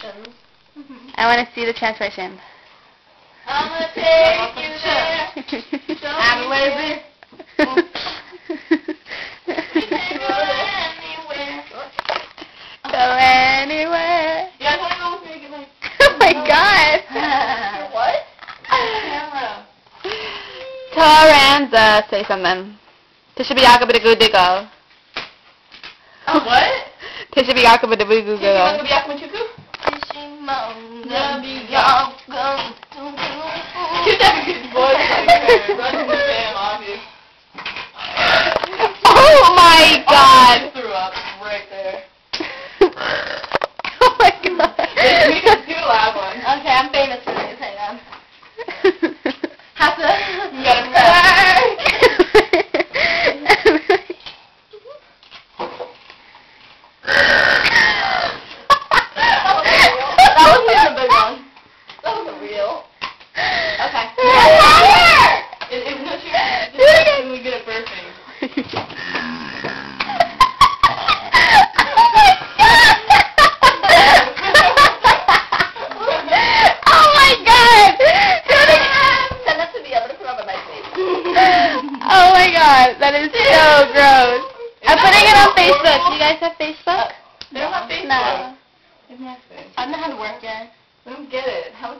transformations. I want to see the transmission. I'm gonna take you there. I'm lazy. Go anywhere. You guys wanna go with me again? Oh my god. What? Camera. Taranza, say something. Tishabiyaka bida goo diggo. What? Tishabiyaka bida goo diggo. Oh my god! I threw up right there. Oh my god. We can do a loud one. Okay, I'm famous for this. Hang on. Have to. You gotta That wasn't even a big one. That wasn't real. Okay. It's no cheer. When we get it burping. Oh my god, that is so gross. I'm putting it on Facebook. Do you guys have Facebook? They don't have Facebook. No. They don't have Facebook. I don't know how to work yet. I don't get it. How